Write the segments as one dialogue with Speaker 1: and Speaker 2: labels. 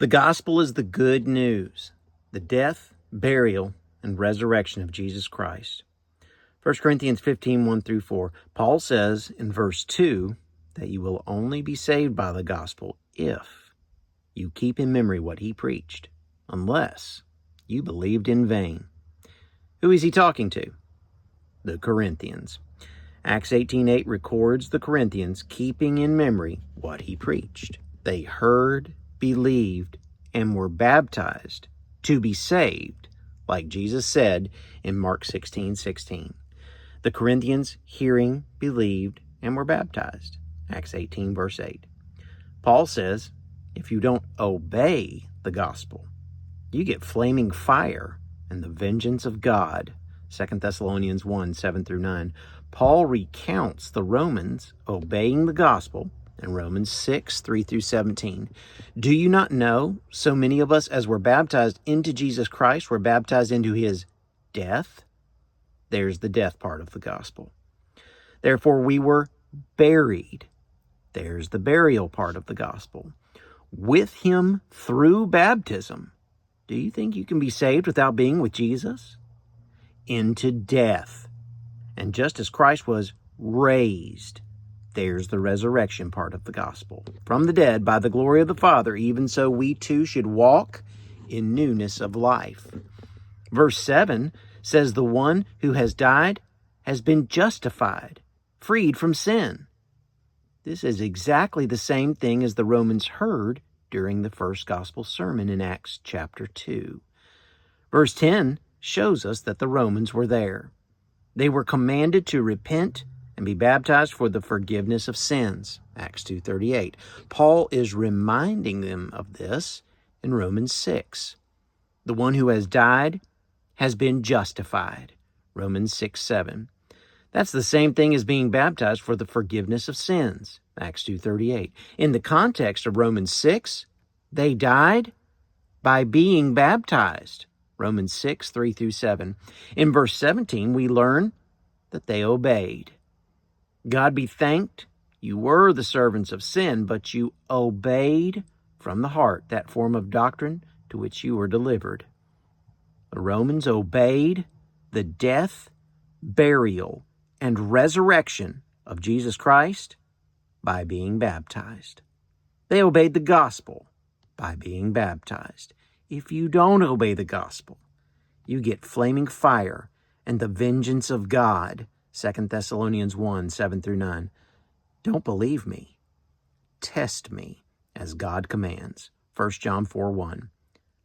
Speaker 1: The gospel is the good news, the death, burial, and resurrection of Jesus Christ. 1 Corinthians 15, 1 through 4, Paul says in verse 2 that you will only be saved by the gospel if you keep in memory what he preached, unless you believed in vain. Who is he talking to? The Corinthians. Acts 18:8 records the Corinthians keeping in memory what he preached. They heard, believed, and were baptized to be saved, like Jesus said in Mark 16:16. The Corinthians hearing, believed, and were baptized. Acts 18, verse 8. Paul says, if you don't obey the gospel, you get flaming fire and the vengeance of God. 2 Thessalonians 1, 7 through 9. Paul recounts the Romans obeying the gospel in Romans 6, 3 through 17. Do you not know so many of us as were baptized into Jesus Christ were baptized into his death? There's the death part of the gospel. Therefore we were buried. There's the burial part of the gospel. With him through baptism. Do you think you can be saved without being with Jesus? Into death. And just as Christ was raised, there's the resurrection part of the gospel. From the dead by the glory of the Father, even so we too should walk in newness of life. Verse 7 says the one who has died has been justified, freed from sin. This is exactly the same thing as the Romans heard during the first gospel sermon in Acts chapter 2. Verse 10 shows us that the Romans were there. They were commanded to repent and be baptized for the forgiveness of sins. Acts 2:38. Paul is reminding them of this in Romans 6. The one who has died has been justified. Romans 6:7. That's the same thing as being baptized for the forgiveness of sins. Acts 2:38. In the context of Romans 6, they died by being baptized. Romans 6, 3 through 7. In verse 17, we learn that they obeyed. God be thanked, you were the servants of sin, but you obeyed from the heart that form of doctrine to which you were delivered. The Romans obeyed the death, burial, and resurrection of Jesus Christ by being baptized. They obeyed the gospel by being baptized. If you don't obey the gospel, you get flaming fire and the vengeance of God. 2 Thessalonians 1, 7 through 9. Don't believe me. Test me as God commands. 1 John 4, 1.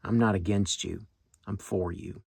Speaker 1: I'm not against you. I'm for you.